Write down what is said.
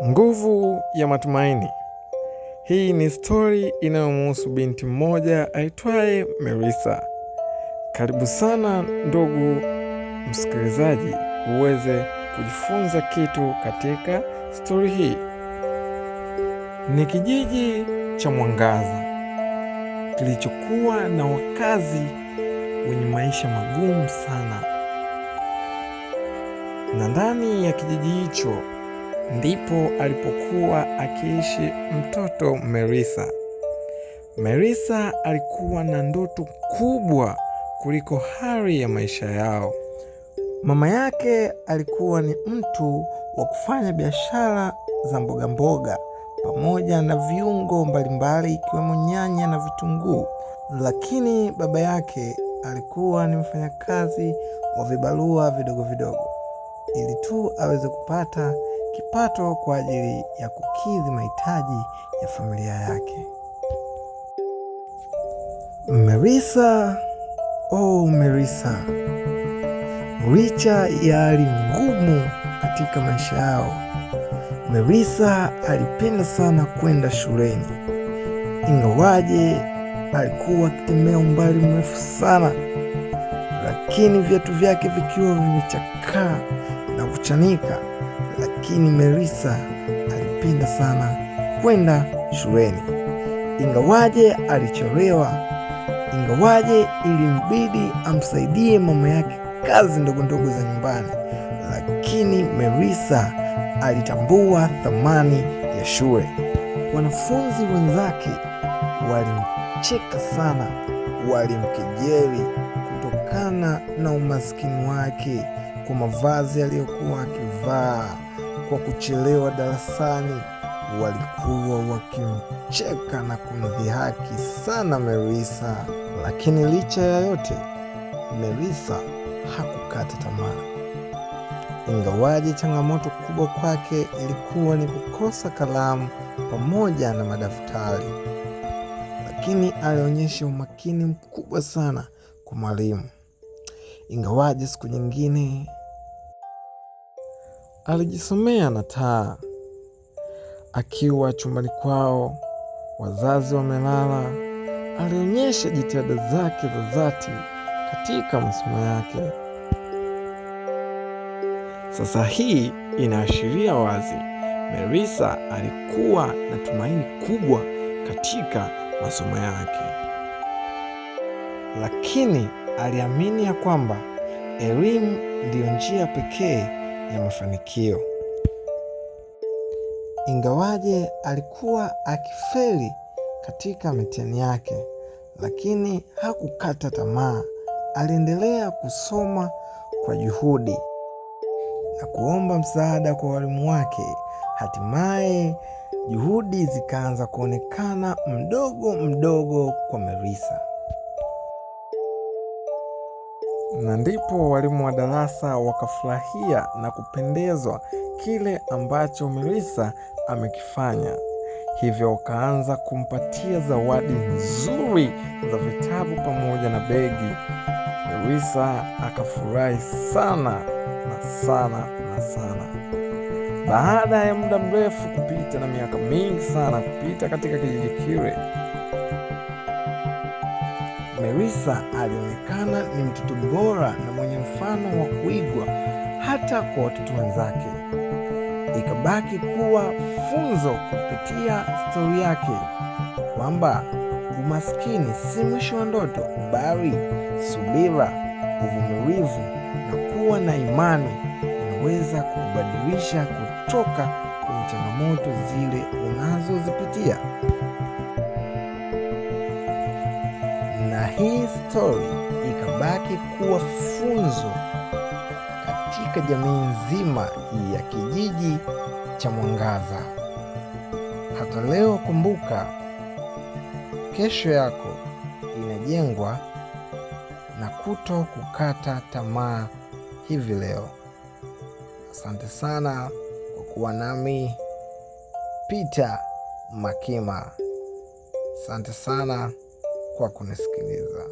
Nguvu ya matumaini. Hii ni stori inayomhusu binti mmoja aitwaye Melissa. Karibu sana ndugu msikilizaji, uweze kujifunza kitu katika stori hii. Ni kijiji cha Mwangaza kilichokuwa na wakazi wenye maisha magumu sana, na ndani ya kijiji hicho ndipo alipokuwa akiishi mtoto Melissa. Melissa alikuwa na ndoto kubwa kuliko hali ya maisha yao. Mama yake alikuwa ni mtu wa kufanya biashara za mboga mboga pamoja na viungo mbalimbali ikiwemo nyanya na vitunguu, lakini baba yake alikuwa ni mfanyakazi wa vibarua vidogo vidogo ili tu aweze kupata kipato kwa ajili ya kukidhi mahitaji ya familia yake. Melissa, Melissa, licha ya hali ngumu katika maisha yao, Melissa alipenda sana kwenda shuleni. Ingawaje alikuwa akitembea umbali mrefu sana, lakini viatu vyake vikiwa vimechakaa na kuchanika, lakini Melissa alipenda sana kwenda shuleni. Ingawaje alichelewa, ingawaje ilimbidi amsaidie mama yake kazi ndogo ndogo za nyumbani, lakini Melissa alitambua thamani ya shule. Wanafunzi wenzake walimcheka sana, walimkejeli kutokana na umaskini wake, kwa mavazi aliyokuwa akivaa, kwa kuchelewa darasani. Walikuwa wakimcheka na kumdhihaki sana Melissa, lakini licha ya yote, Melissa hakukata tamaa. Ingawaje changamoto kubwa kwake ilikuwa ni kukosa kalamu pamoja na madaftari, lakini alionyesha umakini mkubwa sana kwa mwalimu. Ingawaje siku nyingine alijisomea na taa akiwa chumbani kwao, wazazi wamelala, alionyesha jitihada zake za dhati katika masomo yake. Sasa hii inaashiria wazi Melissa alikuwa na tumaini kubwa katika masomo yake, lakini aliamini ya kwamba elimu ndiyo njia pekee ya mafanikio. Ingawaje alikuwa akifeli katika mitihani yake, lakini hakukata tamaa. Aliendelea kusoma kwa juhudi na kuomba msaada kwa walimu wake. Hatimaye juhudi zikaanza kuonekana mdogo mdogo kwa Melissa, na ndipo walimu wa darasa wakafurahia na kupendezwa kile ambacho Melissa amekifanya. Hivyo wakaanza kumpatia zawadi nzuri za vitabu pamoja na begi. Melissa akafurahi sana na sana na sana. Baada ya muda mrefu kupita na miaka mingi sana kupita katika kijiji kile, Melissa alionekana ni mtoto bora na mwenye mfano wa kuigwa hata kwa watoto wenzake. Ikabaki kuwa funzo kupitia stori yake kwamba umaskini si mwisho wa ndoto, bali subira, uvumilivu na kuwa na imani unaweza kubadilisha kutoka kwenye changamoto zile unazozipitia. Na hii stori ikabaki kuwa funzo katika jamii nzima ya kijiji cha Mwangaza. Hata leo kumbuka, kesho yako inajengwa na kuto kukata tamaa hivi leo. Asante sana kwa kuwa nami, Peter Makima. Asante sana kwa kunisikiliza.